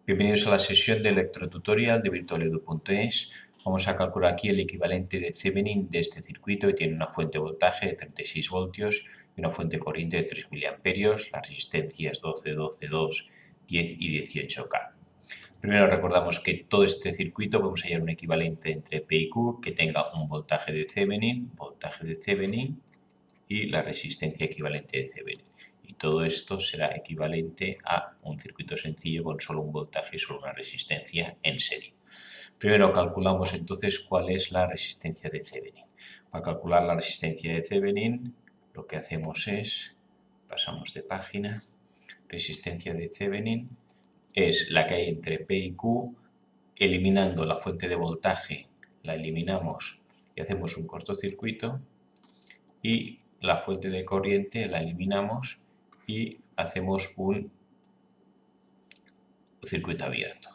Bienvenidos a la sesión de electrotutorial de virtualedu.es. Vamos a calcular aquí el equivalente de Thevenin de este circuito que tiene una fuente de voltaje de 36 voltios y una fuente de corriente de 3 miliamperios. Las resistencias 12, 12, 2, 10 y 18K. Primero recordamos que todo este circuito podemos hallar un equivalente entre P y Q que tenga un voltaje de Thevenin y la resistencia equivalente de Thevenin. Y todo esto será equivalente a un circuito sencillo con solo un voltaje y solo una resistencia en serie. Primero calculamos entonces cuál es la resistencia de Thevenin. Para calcular la resistencia de Thevenin, lo que hacemos es, pasamos de página, resistencia de Thevenin es la que hay entre P y Q, eliminando la fuente de voltaje, la eliminamos y hacemos un cortocircuito, y la fuente de corriente la eliminamos y hacemos un circuito abierto.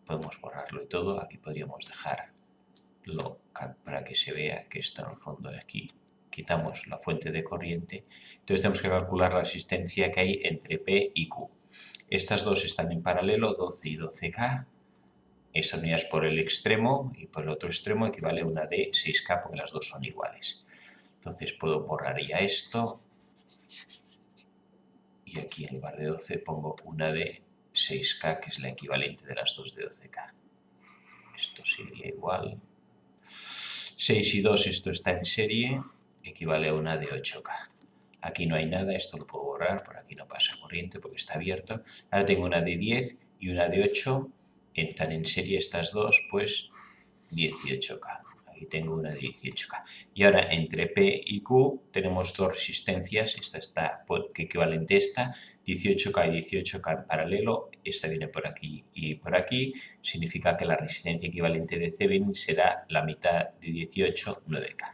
Podemos borrarlo y todo. Aquí podríamos dejarlo para que se vea que esto en el fondo de aquí. Quitamos la fuente de corriente. Entonces tenemos que calcular la resistencia que hay entre P y Q. Estas dos están en paralelo, 12 y 12K. Están unidas por el extremo y por el otro extremo equivale a una de 6K porque las dos son iguales. Entonces puedo borrar ya esto. Y aquí en lugar de 12 pongo una de 6K, que es la equivalente de las dos de 12K. Esto sería igual. 6 y 2, esto está en serie, equivale a una de 8K. Aquí no hay nada, esto lo puedo borrar, por aquí no pasa corriente porque está abierto. Ahora tengo una de 10 y una de 8, están en serie estas dos, pues 18K. Aquí tengo una de 18K. Y ahora entre P y Q tenemos dos resistencias. Esta está que equivalente a esta, 18K y 18K en paralelo. Esta viene por aquí y por aquí. Significa que la resistencia equivalente de Thevenin será la mitad de 18, 9K.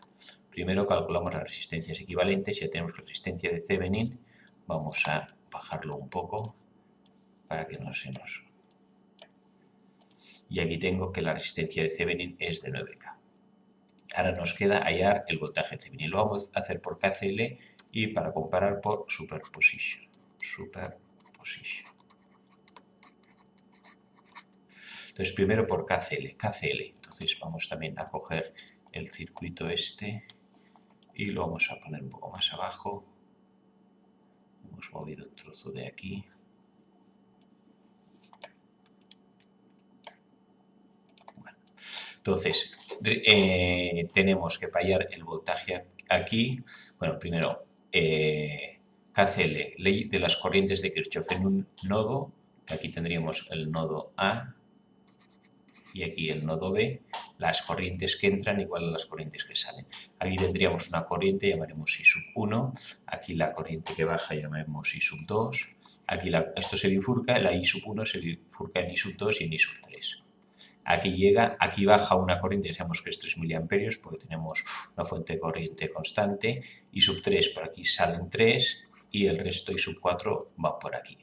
Primero calculamos las resistencias equivalentes. Ya tenemos la resistencia de Thevenin. Vamos a bajarlo un poco para que no se nos... Y aquí tengo que la resistencia de Thevenin es de 9K. Ahora nos queda hallar el voltaje Thevenin. Lo vamos a hacer por KCL y para comparar por superposition. Entonces, primero por KCL. Entonces, vamos también a coger el circuito este y lo vamos a poner un poco más abajo. Hemos movido un trozo de aquí. Bueno, entonces, tenemos que hallar el voltaje aquí. Bueno, primero, KCL, ley de las corrientes de Kirchhoff en un nodo, que aquí tendríamos el nodo A y aquí el nodo B, las corrientes que entran igual a las corrientes que salen. Aquí tendríamos una corriente, llamaremos I sub 1, aquí la corriente que baja llamaremos I sub 2, aquí esto se bifurca, la I sub 1 se bifurca en I sub 2 y en I sub 3. Aquí baja una corriente, sabemos que es 3 miliamperios porque tenemos una fuente de corriente constante, I sub 3 por aquí salen 3 y el resto I sub 4 va por aquí.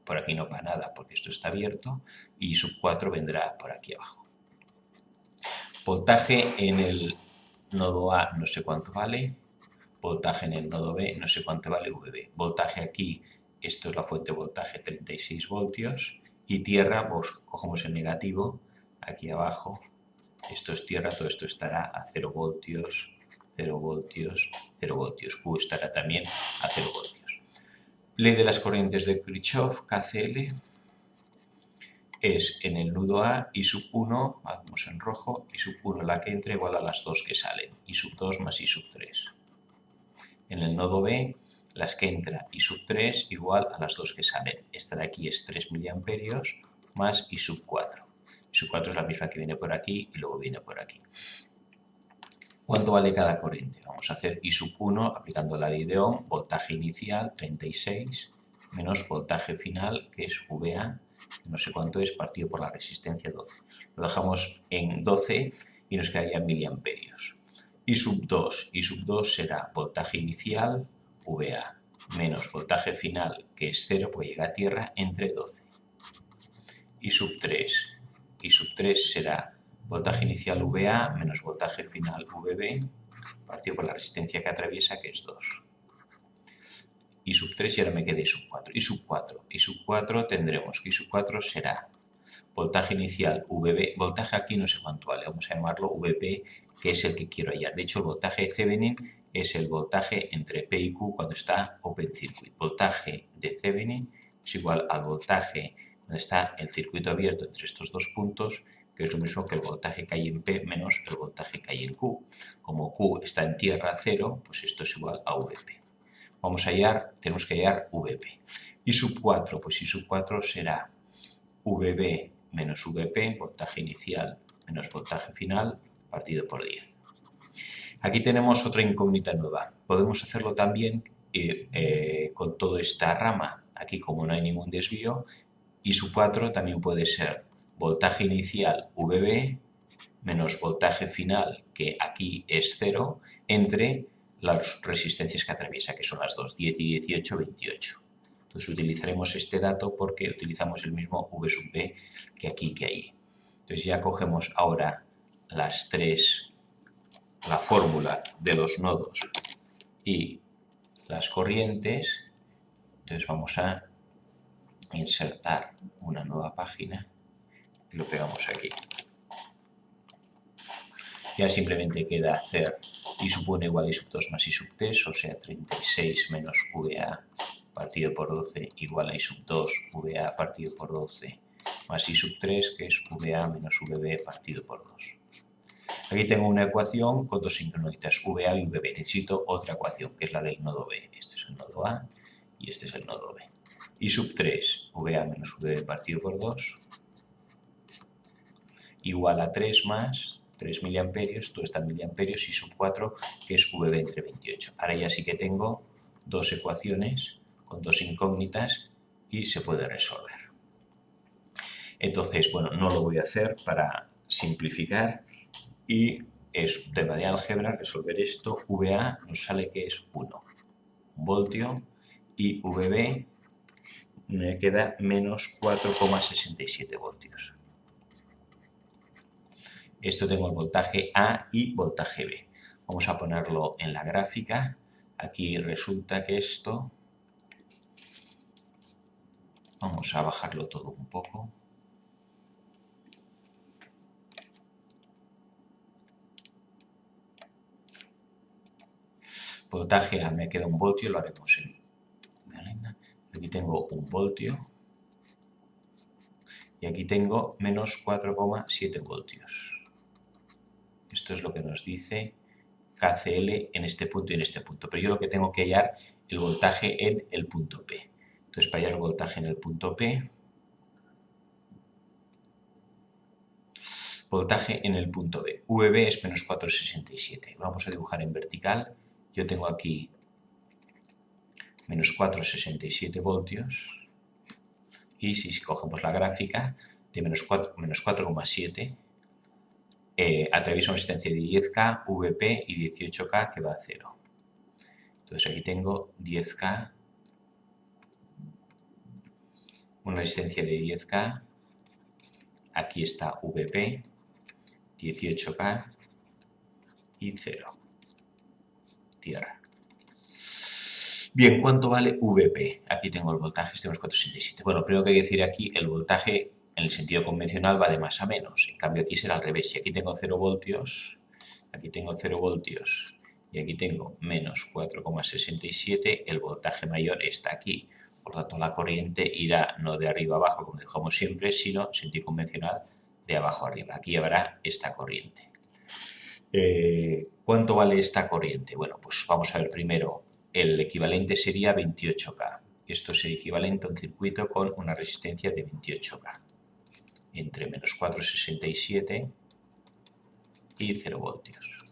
Por aquí no va nada porque esto está abierto y I sub 4 vendrá por aquí abajo. Voltaje en el nodo A no sé cuánto vale, voltaje en el nodo B no sé cuánto vale VB. Voltaje aquí, esto es la fuente de voltaje 36 voltios. Y tierra, pues cogemos el negativo, aquí abajo, esto es tierra, todo esto estará a 0 voltios, 0 voltios, 0 voltios. Q estará también a 0 voltios. Ley de las corrientes de Kirchhoff, KCL, es en el nudo A, I sub 1, vamos en rojo, I sub 1 la que entra igual a las dos que salen, I sub 2 más I sub 3. En el nodo B, las que entra I sub 3 igual a las dos que salen. Esta de aquí es 3 miliamperios más I sub 4. I sub 4 es la misma que viene por aquí y luego viene por aquí. ¿Cuánto vale cada corriente? Vamos a hacer I sub 1 aplicando la ley de Ohm, voltaje inicial 36 menos voltaje final que es VA, no sé cuánto es, partido por la resistencia 12. Lo dejamos en 12 y nos quedaría miliamperios. I sub 2 será voltaje inicial, VA, menos voltaje final, que es 0, pues llega a tierra, entre 12. I sub 3 será voltaje inicial VA menos voltaje final VB, partido por la resistencia que atraviesa, que es 2. I sub 3 y ahora me queda I sub 4. I sub 4. I sub 4 tendremos que I sub 4 será voltaje inicial VB, voltaje aquí no sé cuánto vale, vamos a llamarlo VP, que es el que quiero hallar. De hecho, el voltaje de Thevenin es el voltaje entre P y Q cuando está Open Circuit. Voltaje de Thevenin es igual al voltaje cuando está el circuito abierto entre estos dos puntos, que es lo mismo que el voltaje que hay en P menos el voltaje que hay en Q. Como Q está en tierra cero, pues esto es igual a VP. Vamos a hallar, tenemos que hallar VP. I sub 4, pues I sub 4 será VB menos VP, voltaje inicial menos voltaje final, partido por 10. Aquí tenemos otra incógnita nueva. Podemos hacerlo también con toda esta rama. Aquí, como no hay ningún desvío, I sub 4 también puede ser voltaje inicial VB menos voltaje final, que aquí es 0, entre las resistencias que atraviesa, que son las dos, 10 y 18, 28. Entonces utilizaremos este dato porque utilizamos el mismo V sub B que aquí que ahí. Entonces ya cogemos ahora la fórmula de los nodos y las corrientes. Entonces vamos a insertar una nueva página y lo pegamos aquí. Ya simplemente queda hacer I sub 1 igual a I sub 2 más I sub 3, o sea 36 menos VA partido por 12 igual a I sub 2 VA partido por 12 más I sub 3, que es VA menos VB partido por 2. Aquí tengo una ecuación con dos incógnitas, VA y VB. Necesito otra ecuación, que es la del nodo B. Este es el nodo A y este es el nodo B. I sub 3, VA menos VB partido por 2, igual a 3 más 3 miliamperios, todo está en miliamperios, I sub 4, que es VB entre 28. Ahora ya sí que tengo dos ecuaciones con dos incógnitas y se puede resolver. Entonces, bueno, no lo voy a hacer para simplificar y es tema de álgebra resolver esto. VA nos sale que es 1 voltio y VB me queda menos 4,67 voltios. Esto tengo el voltaje A y voltaje B. Vamos a ponerlo en la gráfica. Aquí resulta que esto... Vamos a bajarlo todo un poco. Voltaje A me queda 1 voltio, lo haremos en... Aquí tengo 1 voltio. Y aquí tengo menos 4,7 voltios. Esto es lo que nos dice KCL en este punto y en este punto. Pero yo lo que tengo que hallar el voltaje en el punto P. Entonces, para hallar el voltaje en el punto P, voltaje en el punto B. VB es menos 4,67. Vamos a dibujar en vertical. Yo tengo aquí menos 4,67 voltios. Y si cogemos la gráfica de menos 4,7, atraviesa una resistencia de 10K, VP y 18K que va a 0. Entonces aquí tengo 10K, una resistencia de 10K, aquí está VP, 18K y 0. Tierra. Bien, ¿cuánto vale VP? Aquí tengo el voltaje, este es 467. Bueno, primero que hay que decir aquí, el voltaje en el sentido convencional va de más a menos. En cambio aquí será al revés. Si aquí tengo 0 voltios, aquí tengo 0 voltios y aquí tengo menos 4,67, el voltaje mayor está aquí. Por lo tanto, la corriente irá no de arriba abajo, como dejamos siempre, sino en sentido convencional de abajo arriba. Aquí habrá esta corriente. ¿Cuánto vale esta corriente? Bueno, pues vamos a ver primero. El equivalente sería 28K. Esto es el equivalente a un circuito con una resistencia de 28K. Entre menos 4,67 y 0 voltios.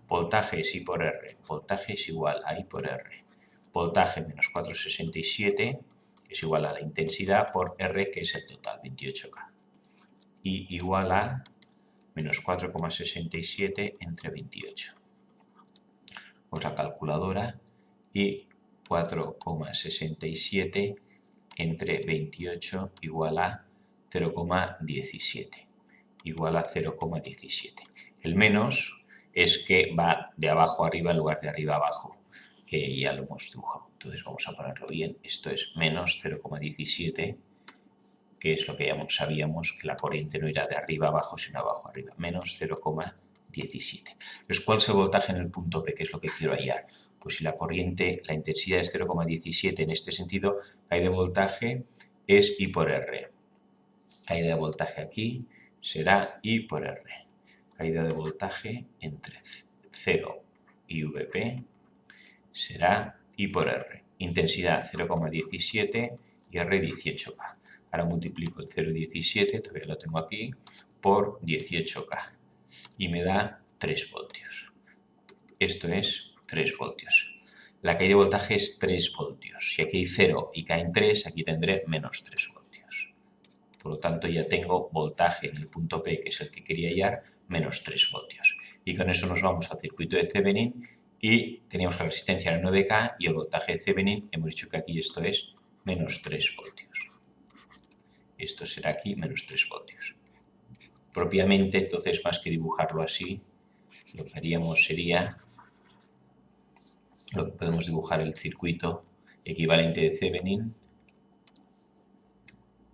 Voltaje es I por R. Voltaje es igual a I por R. Voltaje menos 4,67 es igual a la intensidad por R, que es el total, 28K. Y igual a menos 4,67 entre 28. Pues la calculadora y 4,67 entre 28 igual a 0,17. Igual a 0,17. El menos es que va de abajo a arriba en lugar de arriba a abajo. que ya lo hemos dibujado. Entonces vamos a ponerlo bien. Esto es menos 0,17, que es lo que ya sabíamos, que la corriente no irá de arriba abajo, sino abajo arriba. Menos 0,17. Entonces, ¿cuál es el voltaje en el punto P? Que es lo que quiero hallar. Pues si la corriente, la intensidad es 0,17 en este sentido, caída de voltaje es I por R. Caída de voltaje aquí será I por R. Caída de voltaje entre 0 y VP será I por R. Intensidad 0,17 y R 18K. Ahora multiplico el 0,17, todavía lo tengo aquí, por 18K. Y me da 3 voltios. Esto es 3 voltios. La caída de voltaje es 3 voltios. Si aquí hay 0 y caen 3, aquí tendré menos 3 voltios. Por lo tanto, ya tengo voltaje en el punto P, que es el que quería hallar, menos 3 voltios. Y con eso nos vamos al circuito de Thevenin y teníamos la resistencia en 9K y el voltaje de Thevenin, hemos dicho que aquí esto es menos 3 voltios. Esto será aquí menos 3 voltios. Propiamente, entonces, más que dibujarlo así, lo que haríamos sería, podemos dibujar el circuito equivalente de Thevenin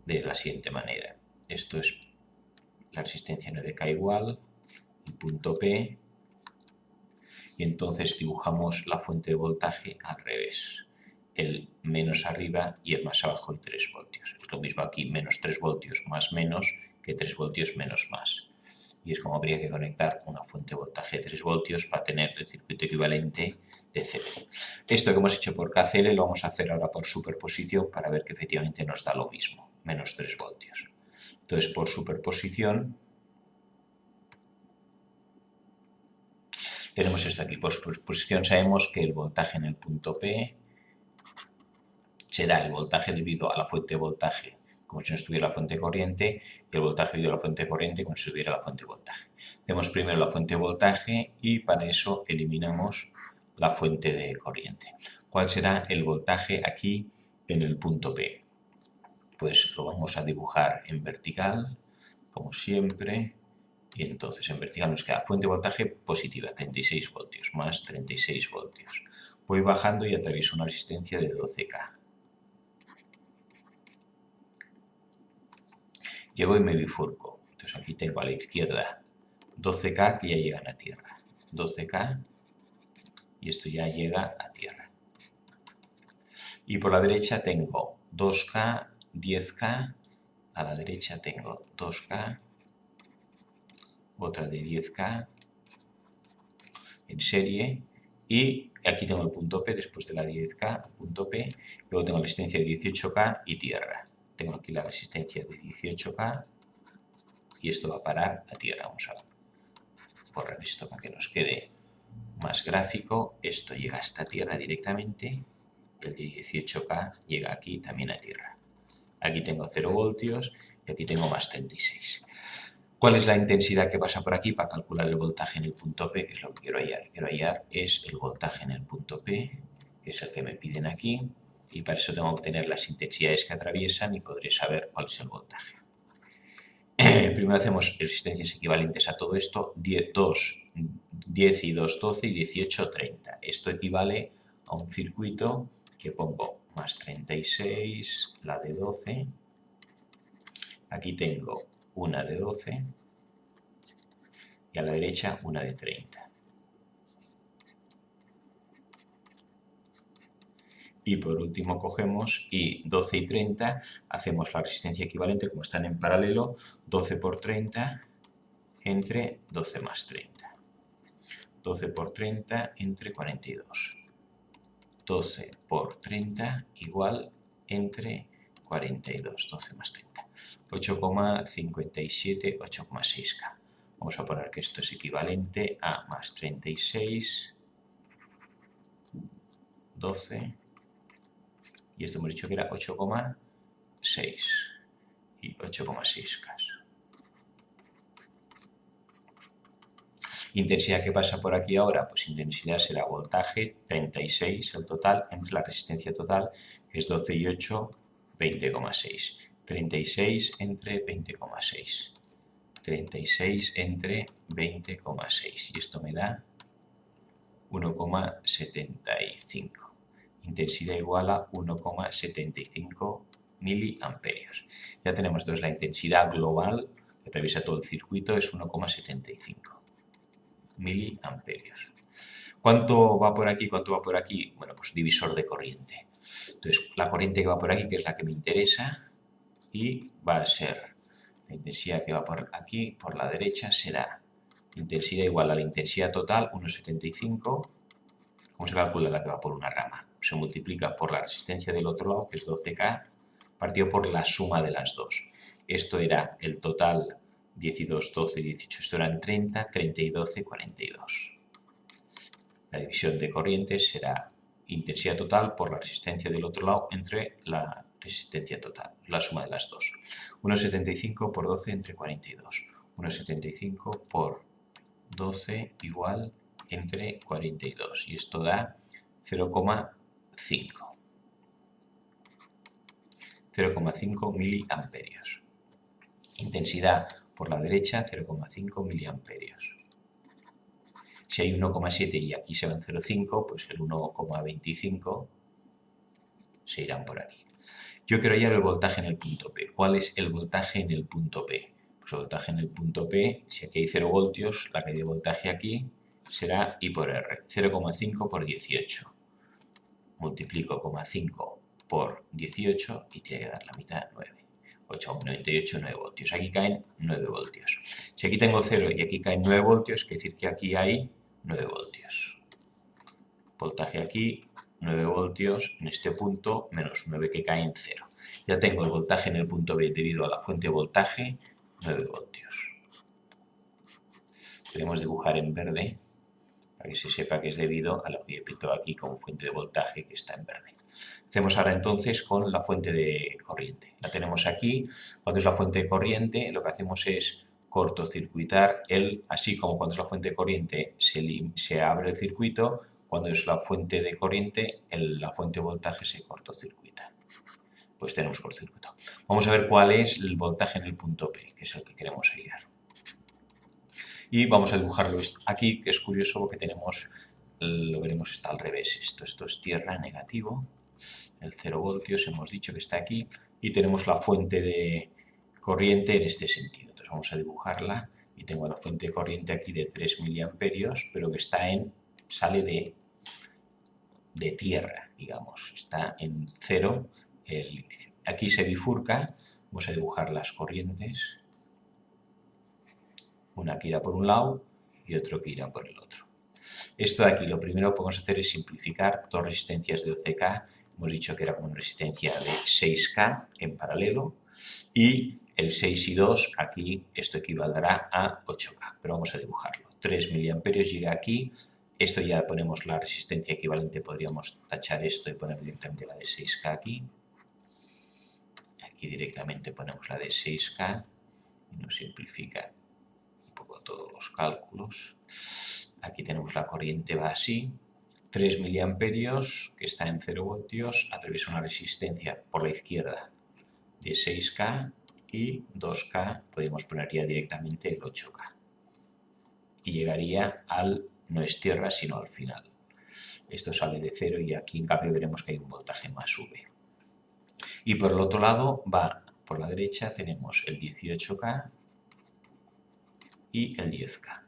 de la siguiente manera. Esto es la resistencia 9K igual, el punto P, y entonces dibujamos la fuente de voltaje al revés. El menos arriba y el más abajo y 3 voltios. Es lo mismo aquí, menos 3 voltios más menos que 3 voltios menos más. Y es como habría que conectar una fuente de voltaje de 3 voltios para tener el circuito equivalente de Thevenin. Esto que hemos hecho por KCL lo vamos a hacer ahora por superposición para ver que efectivamente nos da lo mismo, menos 3 voltios. Entonces, por superposición, tenemos esto aquí. Por superposición sabemos que el voltaje en el punto P será el voltaje debido a la fuente de voltaje como si no estuviera la fuente de corriente y el voltaje debido a la fuente de corriente como si estuviera la fuente de voltaje. Hacemos primero la fuente de voltaje y para eso eliminamos la fuente de corriente. ¿Cuál será el voltaje aquí en el punto P? Pues lo vamos a dibujar en vertical, como siempre. Y entonces en vertical nos queda fuente de voltaje positiva, 36 voltios, más 36 voltios. Voy bajando y atravieso una resistencia de 12K. Llego y me bifurco. Entonces aquí tengo a la izquierda 12K que ya llegan a tierra. 12K y esto ya llega a tierra. Y por la derecha tengo 2K, 10K. A la derecha tengo 2K, otra de 10K en serie. Y aquí tengo el punto P después de la 10K, punto P. Luego tengo la resistencia de 18K y tierra. Tengo aquí la resistencia de 18K y esto va a parar a tierra. Vamos a borrar esto para que nos quede más gráfico. Esto llega hasta tierra directamente. El de 18K llega aquí también a tierra. Aquí tengo 0 voltios y aquí tengo más 36. ¿Cuál es la intensidad que pasa por aquí para calcular el voltaje en el punto P? Que es lo que quiero hallar. Quiero hallar es el voltaje en el punto P, que es el que me piden aquí. Y para eso tengo que obtener las intensidades que atraviesan y podré saber cuál es el voltaje. Primero hacemos resistencias equivalentes a todo esto, 10 y 2, 12 y 18, 30. Esto equivale a un circuito que pongo más 36, la de 12. Aquí tengo una de 12 y a la derecha una de 30. Y por último cogemos y 12 y 30 hacemos la resistencia equivalente como están en paralelo, 12 por 30 entre 12 más 30. 12 por 30 entre 42. 12 por 30 igual entre 42. 12 más 30. 8,57, 8,6K. Vamos a poner que esto es equivalente a más 36, 12, y esto hemos dicho que era 8,6 y 8,6K. Intensidad que pasa por aquí ahora, pues intensidad será voltaje, 36 el total, entre la resistencia total, que es 12 y 8, 20,6. 36 entre 20,6. 36 entre 20,6. Y esto me da 1,75. Intensidad igual a 1,75 miliamperios. Ya tenemos entonces la intensidad global que atraviesa todo el circuito es 1,75 miliamperios. ¿Cuánto va por aquí? ¿Cuánto va por aquí? Bueno, pues divisor de corriente. Entonces, la corriente que va por aquí, que es la que me interesa, y va a ser la intensidad que va por aquí, por la derecha, será intensidad igual a la intensidad total, 1,75. ¿Cómo se calcula la que va por una rama? Se multiplica por la resistencia del otro lado, que es 12K, partido por la suma de las dos. Esto era el total 12, 12, 18. Esto eran 30, 30 y 12, 42. La división de corriente será intensidad total por la resistencia del otro lado entre la resistencia total, la suma de las dos. 1,75 por 12 entre 42. 1,75 por 12 igual entre 42. Y esto da 0,5. 0,5 miliamperios. Intensidad por la derecha, 0,5 miliamperios. Si hay 1,7 y aquí se van 0,5, pues el 1,25 se irán por aquí. Yo quiero hallar el voltaje en el punto P. ¿Cuál es el voltaje en el punto P? Pues el voltaje en el punto P, si aquí hay 0 voltios, la caída de voltaje aquí será I por R, 0,5 por 18. Multiplico 0,5 por 18 y tiene que dar la mitad, 9. 8,98, 9 voltios. Aquí caen 9 voltios. Si aquí tengo 0 y aquí caen 9 voltios, quiere decir que aquí hay 9 voltios. Voltaje aquí, 9 voltios en este punto, menos 9 que caen 0. Ya tengo el voltaje en el punto B debido a la fuente de voltaje, 9 voltios. Podemos dibujar en verde para que se sepa que es debido a lo que he pintado aquí como fuente de voltaje que está en verde. Hacemos ahora entonces con la fuente de corriente. La tenemos aquí. Cuando es la fuente de corriente, lo que hacemos es cortocircuitar así como cuando es la fuente de corriente se abre el circuito, cuando es la fuente de corriente, la fuente de voltaje se cortocircuita. Pues tenemos cortocircuito. Vamos a ver cuál es el voltaje en el punto P, que es el que queremos hallar. Y vamos a dibujarlo aquí, que es curioso porque tenemos, lo veremos, está al revés. Esto es tierra, negativo. El 0 voltios hemos dicho que está aquí. Y tenemos la fuente de corriente en este sentido. Entonces vamos a dibujarla. Y tengo la fuente de corriente aquí de 3 miliamperios, pero que sale de tierra, digamos. Está en 0 el inicio. Aquí se bifurca. Vamos a dibujar las corrientes. Una que irá por un lado y otro que irá por el otro. Esto de aquí, lo primero que podemos hacer es simplificar dos resistencias de 12K. Hemos dicho que era como una resistencia de 6K en paralelo. Y el 6 y 2, aquí esto equivaldrá a 8K. Pero vamos a dibujarlo. 3 miliamperios llega aquí. Esto ya ponemos la resistencia equivalente. Podríamos tachar esto y poner directamente la de 6K aquí. Aquí directamente ponemos la de 6K. Y nos simplifica todos los cálculos. Aquí tenemos la corriente, va así. 3 miliamperios, que está en 0 voltios, atraviesa una resistencia por la izquierda de 6K y 2K, podemos poner ya directamente el 8K. Y llegaría no es tierra, sino al final. Esto sale de 0 y aquí en cambio veremos que hay un voltaje más V. Y por el otro lado va, por la derecha tenemos el 18K y el 10K.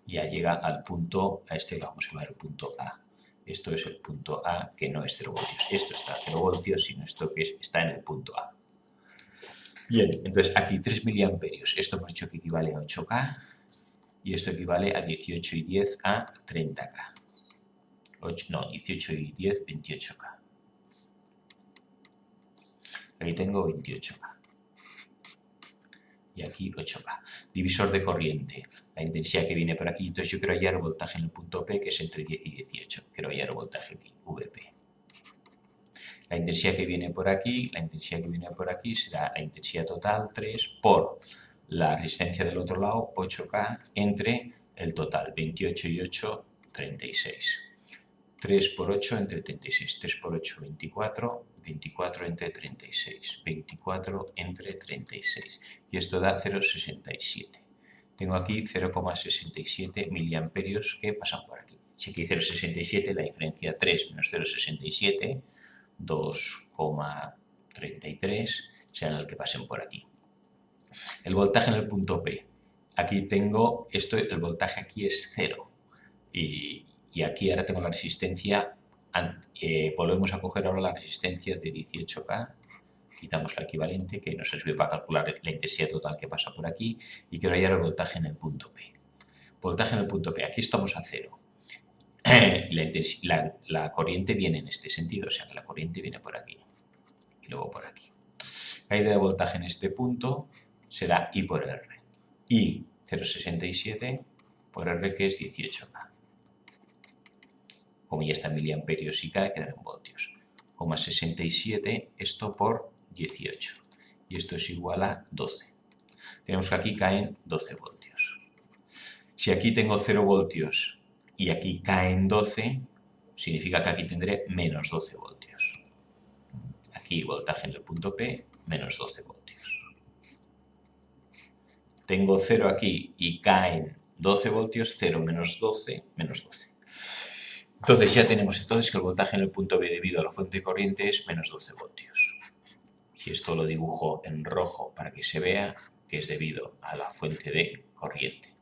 Ya llega al punto, a este lo vamos a llamar el punto A. Esto es el punto A, que no es 0 voltios. Esto está a 0 voltios, sino esto que está en el punto A. Bien, entonces aquí 3 miliamperios. Esto hemos dicho que equivale a 8K y esto equivale a 18 y 10 a 30K. 18 y 10, 28K. Aquí tengo 28K. Y aquí 8K. Divisor de corriente, la intensidad que viene por aquí. Entonces yo quiero hallar el voltaje en el punto P, que es entre 10 y 18. Quiero hallar el voltaje aquí, VP. La intensidad que viene por aquí, será la intensidad total, 3, por la resistencia del otro lado, 8K, entre el total, 28 y 8, 36. 3 por 8 entre 36. 3 por 8, 24. 24 entre 36, 24 entre 36. Y esto da 0,67. tengo aquí 0,67 miliamperios que pasan por aquí. Si aquí 0,67, la diferencia 3 menos 0,67, 2,33 serán el que pasen por aquí. El voltaje en el punto P. Aquí tengo, el voltaje aquí es 0. Y aquí ahora tengo la resistencia, volvemos a coger ahora la resistencia de 18K. Quitamos la equivalente que nos sirve para calcular la intensidad total que pasa por aquí y quiero hallar el voltaje en el punto P. Voltaje en el punto P, aquí estamos a 0. La corriente viene en este sentido, o sea que la corriente viene por aquí y luego por aquí. La caída de voltaje en este punto será I por R. I 0,67 por R, que es 18K. Como ya está en miliamperios y K, quedará en voltios. 0,67 esto por 18. Y esto es igual a 12. Tenemos que aquí caen 12 voltios. Si aquí tengo 0 voltios y aquí caen 12, significa que aquí tendré menos 12 voltios. Aquí voltaje en el punto P, menos 12 voltios. Tengo 0 aquí y caen 12 voltios, 0 menos 12, menos 12. Entonces ya tenemos que el voltaje en el punto B debido a la fuente de corriente es menos 12 voltios. Y esto lo dibujo en rojo para que se vea que es debido a la fuente de corriente.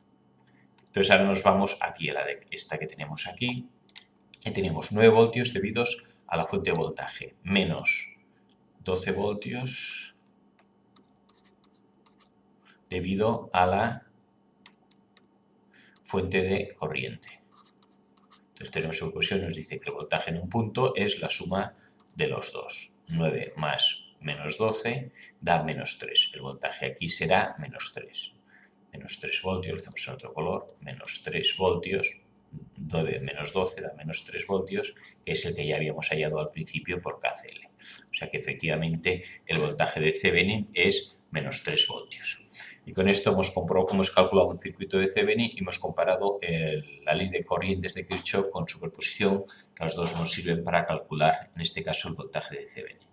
Entonces ahora nos vamos aquí a la de esta que tenemos aquí. Y tenemos 9 voltios debidos a la fuente de voltaje, menos 12 voltios debido a la fuente de corriente. Entonces tenemos una ecuación, nos dice que el voltaje en un punto es la suma de los dos. 9 más menos 12 da menos 3. El voltaje aquí será menos 3. Menos 3 voltios, lo hacemos en otro color, menos 3 voltios. 9 menos 12 da menos 3 voltios, que es el que ya habíamos hallado al principio por KCL. O sea que efectivamente el voltaje de Thevenin es menos 3 voltios. Y con esto hemos calculado un circuito de Thevenin y hemos comparado la ley de corrientes de Kirchhoff con superposición, que las dos nos sirven para calcular, en este caso, el voltaje de Thevenin.